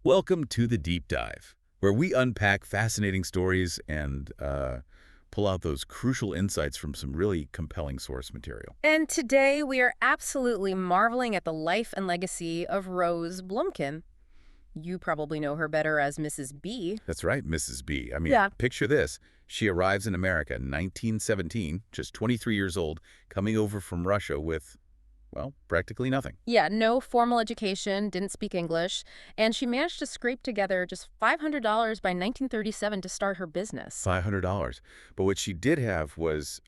Welcome to the Deep Dive, where we unpack fascinating stories and pull out those crucial insights from some really compelling source material. And today we are absolutely marveling at the life and legacy of Rose Blumkin. You probably know her better as Mrs. B. That's right, Mrs. B. I mean, Yeah. picture this. She arrives in America in 1917, just 23 years old, coming over from Russia with, well, practically nothing. Yeah, no formal education, didn't speak English, and she managed to scrape together just $500 by 1937 to start her business. $500. But what she did have was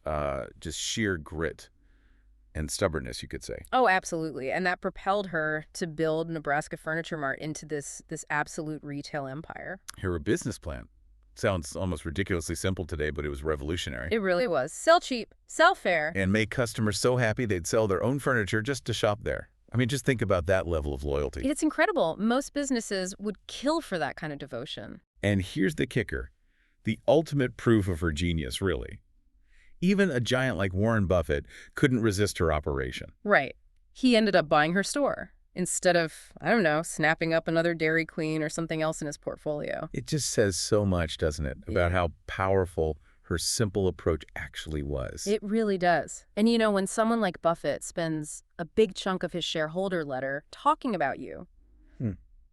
just sheer grit and stubbornness, you could say. Oh, absolutely. And that propelled her to build Nebraska Furniture Mart into this absolute retail empire. Her business plan sounds almost ridiculously simple today, but it was revolutionary. It really was. Sell cheap, sell fair. And make customers so happy they'd sell their own furniture just to shop there. I mean, just think about that level of loyalty. It's incredible. Most businesses would kill for that kind of devotion. And here's the kicker. The ultimate proof of her genius, really. Even a giant like Warren Buffett couldn't resist her operation. Right. He ended up buying her store instead of, I don't know, snapping up another Dairy Queen or something else in his portfolio. It just says so much, doesn't it, about how powerful her simple approach actually was. It really does. And you know, when someone like Buffett spends a big chunk of his shareholder letter talking about you,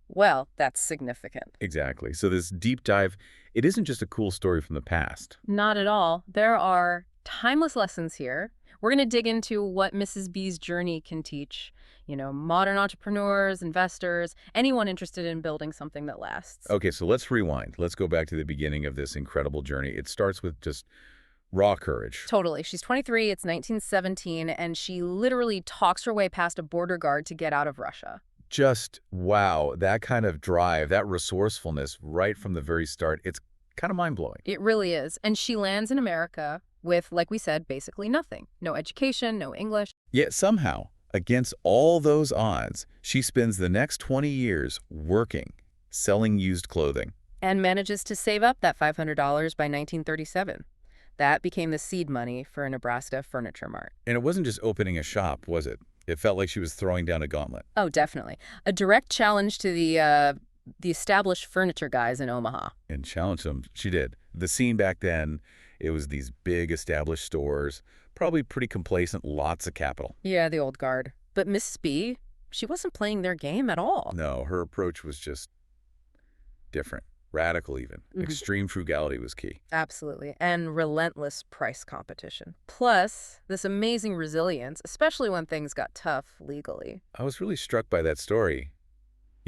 well, that's significant. Exactly. So this deep dive, it isn't just a cool story from the past. Not at all. There are timeless lessons here. We're going to dig into what Mrs. B's journey can teach, modern entrepreneurs, investors, anyone interested in building something that lasts. Okay, so let's rewind. Let's go back to the beginning of this incredible journey. It starts with just raw courage. Totally. She's 23, it's 1917, and she literally talks her way past a border guard to get out of Russia. Just, wow, that kind of drive, that resourcefulness right from the very start, it's kind of mind-blowing. It really is. And she lands in America with, like we said, basically nothing. No education, no English. Yet somehow, against all those odds, she spends the next 20 years working, selling used clothing. And manages to save up that $500 by 1937. That became the seed money for a Nebraska Furniture Mart. And it wasn't just opening a shop, was it? It felt like she was throwing down a gauntlet. Oh, definitely. A direct challenge to the established furniture guys in Omaha. And challenged them, she did. The scene back then, it was these big established stores, probably pretty complacent, lots of capital. Yeah, the old guard. But Miss B, she wasn't playing their game at all. No, her approach was just different, radical even. Extreme frugality was key. Absolutely. And relentless price competition. Plus, this amazing resilience, especially when things got tough legally. I was really struck by that story.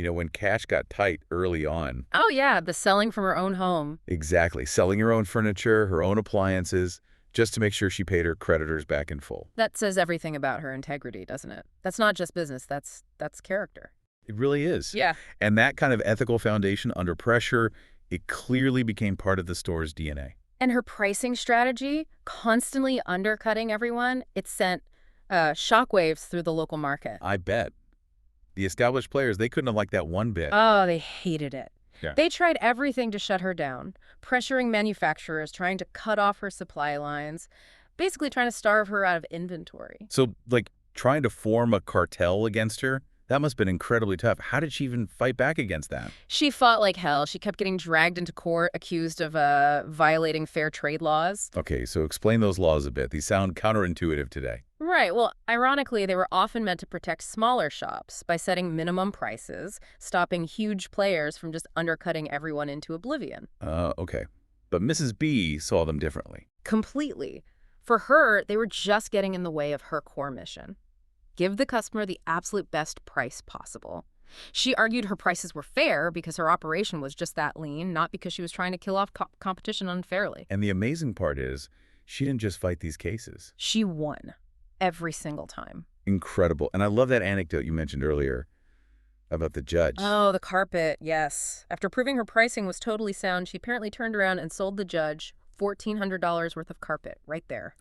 When cash got tight early on. Oh, yeah, the selling from her own home. Exactly. Selling her own furniture, her own appliances, just to make sure she paid her creditors back in full. That says everything about her integrity, doesn't it? That's not just business, that's character. It really is. Yeah. And that kind of ethical foundation under pressure, it clearly became part of the store's DNA. And her pricing strategy, constantly undercutting everyone, it sent shockwaves through the local market. I bet. The established players, they couldn't have liked that one bit. Oh, they hated it. Yeah. They tried everything to shut her down, pressuring manufacturers, trying to cut off her supply lines, basically trying to starve her out of inventory. So, trying to form a cartel against her, that must have been incredibly tough. How did she even fight back against that? She fought like hell. She kept getting dragged into court, accused of violating fair trade laws. Okay, so explain those laws a bit. These sound counterintuitive today. Right. Well, ironically, they were often meant to protect smaller shops by setting minimum prices, stopping huge players from just undercutting everyone into oblivion. Okay. But Mrs. B saw them differently. Completely. For her, they were just getting in the way of her core mission. Give the customer the absolute best price possible. She argued her prices were fair because her operation was just that lean, not because she was trying to kill off competition unfairly. And the amazing part is, she didn't just fight these cases. She won. Every single time. Incredible. And I love that anecdote you mentioned earlier about the judge. Oh, the carpet, yes. After proving her pricing was totally sound, she apparently turned around and sold the judge $1,400 worth of carpet right there.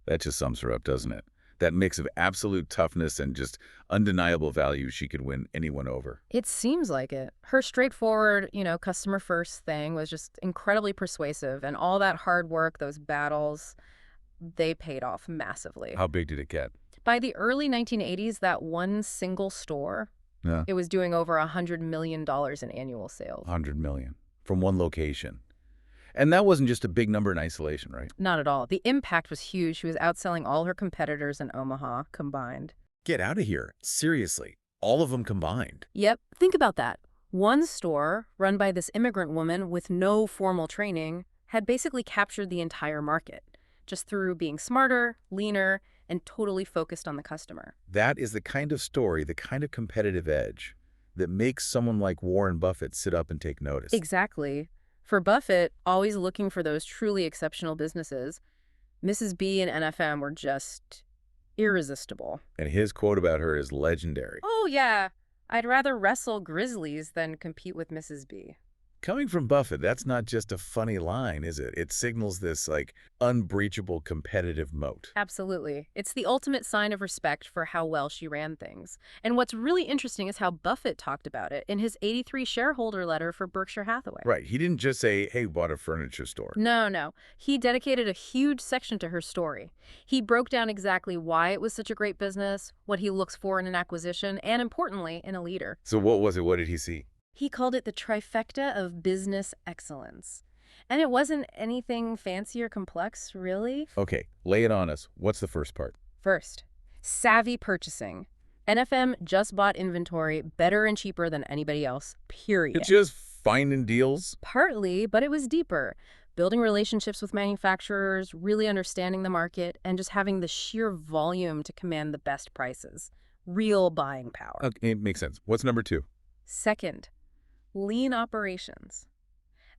That just sums her up, doesn't it? That mix of absolute toughness and just undeniable value, she could win anyone over. It seems like it. Her straightforward, customer first thing was just incredibly persuasive, and all that hard work, those battles, they paid off massively. How big did it get? By the early 1980s, that one single store Yeah. It was doing over $100 million in annual sales. 100 million from one location. And that wasn't just a big number in isolation, right? Not at all. The impact was huge. She was outselling all her competitors in Omaha combined. Get out of here. Seriously. All of them combined. Yep. Think about that. One store, run by this immigrant woman with no formal training, had basically captured the entire market, just through being smarter, leaner, and totally focused on the customer. That is the kind of story, the kind of competitive edge that makes someone like Warren Buffett sit up and take notice. Exactly. For Buffett, always looking for those truly exceptional businesses, Mrs. B and NFM were just irresistible. And his quote about her is legendary. Oh, yeah. I'd rather wrestle grizzlies than compete with Mrs. B. Coming from Buffett, that's not just a funny line, is it? It signals this, like, unbreachable competitive moat. Absolutely. It's the ultimate sign of respect for how well she ran things. And what's really interesting is how Buffett talked about it in his '83 shareholder letter for Berkshire Hathaway. Right. He didn't just say, hey, bought a furniture store. No. He dedicated a huge section to her story. He broke down exactly why it was such a great business, what he looks for in an acquisition, and importantly, in a leader. So what was it? What did he see? He called it the trifecta of business excellence. And it wasn't anything fancy or complex, really. Okay, lay it on us. What's the first part? First, savvy purchasing. NFM just bought inventory better and cheaper than anybody else, period. It's just finding deals? Partly, but it was deeper. Building relationships with manufacturers, really understanding the market, and just having the sheer volume to command the best prices. Real buying power. Okay, it makes sense. What's number two? Second, lean operations.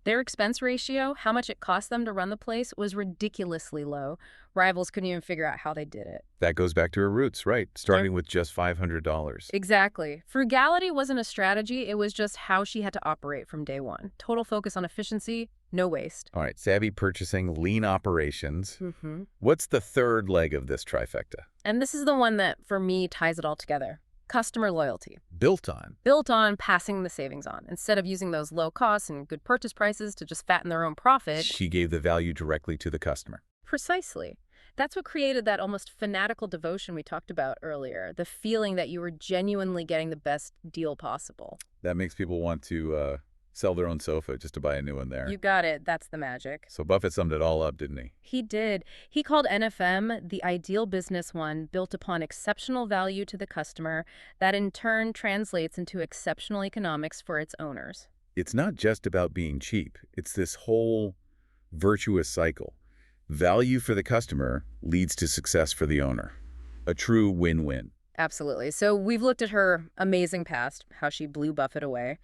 Their expense ratio, how much it cost them to run the place, was ridiculously low. Rivals couldn't even figure out how they did it. That goes back to her roots, right? Starting with just $500. Exactly. Frugality wasn't a strategy. It was just how she had to operate from day one. Total focus on efficiency, no waste. All right, savvy purchasing, lean operations. Mm-hmm. What's the third leg of this trifecta? And this is the one that, for me, ties it all together. Customer loyalty. Built on. Built on passing the savings on. Instead of using those low costs and good purchase prices to just fatten their own profit. She gave the value directly to the customer. Precisely. That's what created that almost fanatical devotion we talked about earlier. The feeling that you were genuinely getting the best deal possible. That makes people want to sell their own sofa just to buy a new one there. You got it. That's the magic. So Buffett summed it all up, didn't he? He did. He called NFM the ideal business one built upon exceptional value to the customer that in turn translates into exceptional economics for its owners. It's not just about being cheap. It's this whole virtuous cycle. Value for the customer leads to success for the owner. A true win-win. Absolutely. So we've looked at her amazing past, how she blew Buffett away.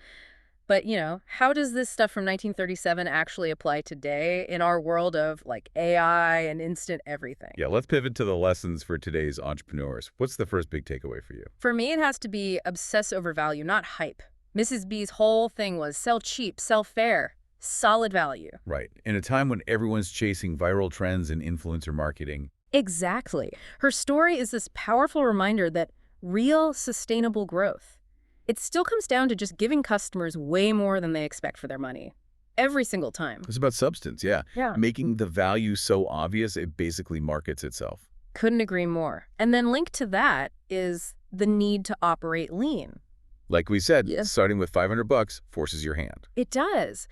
But, how does this stuff from 1937 actually apply today in our world of, like, AI and instant everything? Yeah, let's pivot to the lessons for today's entrepreneurs. What's the first big takeaway for you? For me, it has to be obsess over value, not hype. Mrs. B's whole thing was sell cheap, sell fair, solid value. Right. In a time when everyone's chasing viral trends and influencer marketing. Exactly. Her story is this powerful reminder that real, sustainable growth, it still comes down to just giving customers way more than they expect for their money. Every single time. It's about substance, yeah. Yeah. Making the value so obvious, it basically markets itself. Couldn't agree more. And then linked to that is the need to operate lean. Like we said, Yeah. starting with $500 forces your hand. It does.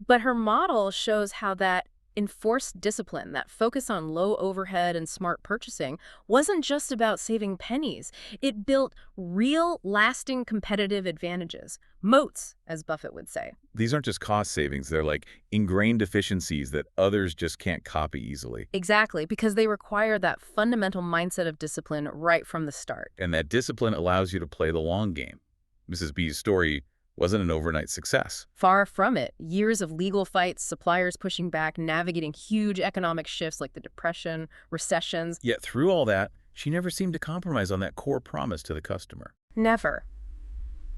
But her model shows how that enforced discipline, that focus on low overhead and smart purchasing, wasn't just about saving pennies. It built real, lasting competitive advantages. Moats, as Buffett would say. These aren't just cost savings. They're like ingrained efficiencies that others just can't copy easily. Exactly, because they require that fundamental mindset of discipline right from the start. And that discipline allows you to play the long game. Mrs. B's story wasn't an overnight success. Far from it. Years of legal fights, suppliers pushing back, navigating huge economic shifts like the Depression, recessions. Yet through all that, she never seemed to compromise on that core promise to the customer. Never.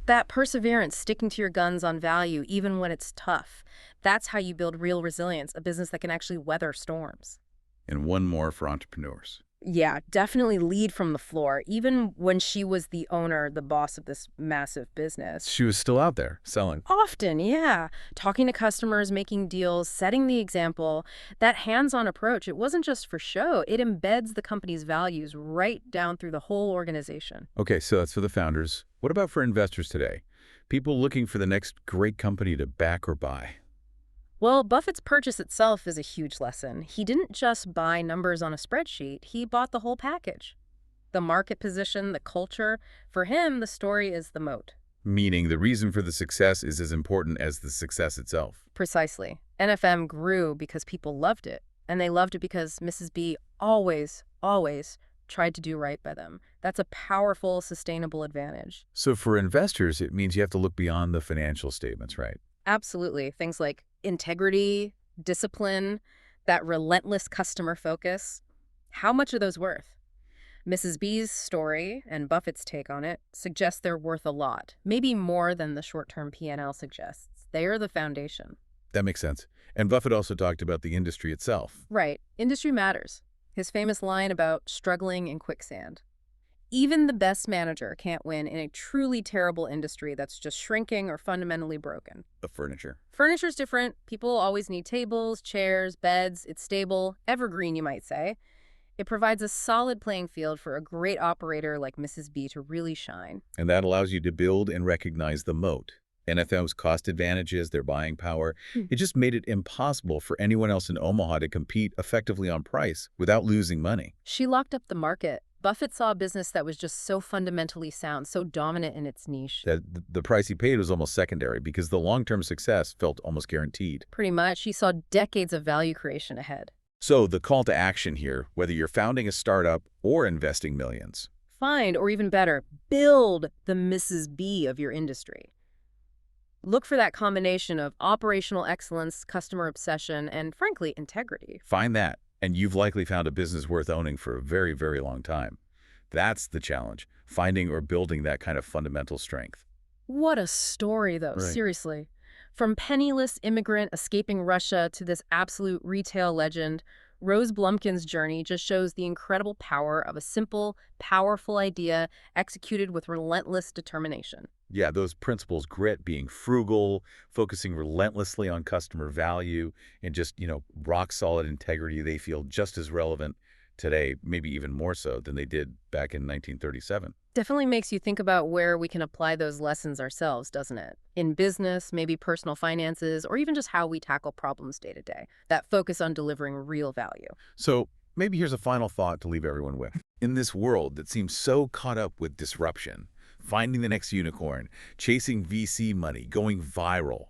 That perseverance, sticking to your guns on value even when it's tough. That's how you build real resilience, a business that can actually weather storms. And one more for entrepreneurs. Yeah, definitely lead from the floor, even when she was the owner, the boss of this massive business. She was still out there selling. Often, yeah. Talking to customers, making deals, setting the example. That hands-on approach, it wasn't just for show. It embeds the company's values right down through the whole organization. Okay, so that's for the founders. What about for investors today? People looking for the next great company to back or buy. Well, Buffett's purchase itself is a huge lesson. He didn't just buy numbers on a spreadsheet, he bought the whole package. The market position, the culture. For him, the story is the moat. Meaning the reason for the success is as important as the success itself. Precisely. NFM grew because people loved it, and they loved it because Mrs. B always tried to do right by them. That's a powerful, sustainable advantage. So for investors, it means you have to look beyond the financial statements, right? Absolutely. Things like integrity, discipline, that relentless customer focus. How much are those worth? Mrs. B's story and Buffett's take on it suggests they're worth a lot, maybe more than the short-term P&L suggests. They are the foundation. That makes sense. And Buffett also talked about the industry itself. Right. Industry matters. His famous line about struggling in quicksand. Even the best manager can't win in a truly terrible industry that's just shrinking or fundamentally broken. The furniture. Furniture's different. People always need tables, chairs, beds. It's stable, evergreen, you might say. It provides a solid playing field for a great operator like Mrs. B to really shine. And that allows you to build and recognize the moat. NFM's cost advantages, their buying power. It just made it impossible for anyone else in Omaha to compete effectively on price without losing money. She locked up the market. Buffett saw a business that was just so fundamentally sound, so dominant in its niche. That the price he paid was almost secondary because the long-term success felt almost guaranteed. Pretty much, she saw decades of value creation ahead. So the call to action here, whether you're founding a startup or investing millions. Find, or even better, build the Mrs. B of your industry. Look for that combination of operational excellence, customer obsession, and, frankly, integrity. Find that, and you've likely found a business worth owning for a very, very long time. That's the challenge, finding or building that kind of fundamental strength. What a story, though, Right. seriously. From penniless immigrant escaping Russia to this absolute retail legend, Rose Blumkin's journey just shows the incredible power of a simple, powerful idea executed with relentless determination. Yeah, those principles, grit, being frugal, focusing relentlessly on customer value, and just, rock solid integrity, they feel just as relevant today, maybe even more so than they did back in 1937. Definitely makes you think about where we can apply those lessons ourselves, doesn't it? In business, maybe personal finances, or even just how we tackle problems day to day. That focus on delivering real value. So maybe here's a final thought to leave everyone with. In this world that seems so caught up with disruption, finding the next unicorn, chasing VC money, going viral,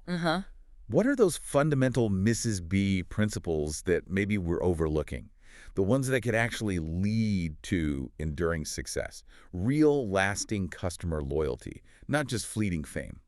what are those fundamental Mrs. B principles that maybe we're overlooking? The ones that could actually lead to enduring success, real lasting customer loyalty, not just fleeting fame.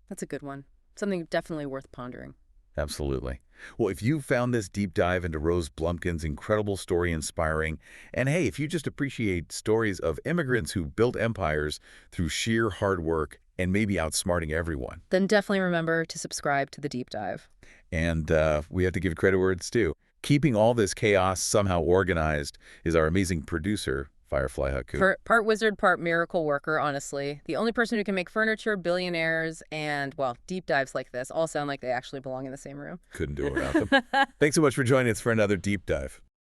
That's a good one. Something definitely worth pondering. Absolutely. Well, if you found this deep dive into Rose Blumkin's incredible story inspiring, and hey, if you just appreciate stories of immigrants who built empires through sheer hard work and maybe outsmarting everyone. Then definitely remember to subscribe to the Deep Dive. And we have to give credit where it's due. Keeping all this chaos somehow organized is our amazing producer, FireflyHaku. Part wizard, part miracle worker, honestly. The only person who can make furniture, billionaires, and, well, deep dives like this all sound like they actually belong in the same room. Couldn't do it without them. Thanks so much for joining us for another deep dive.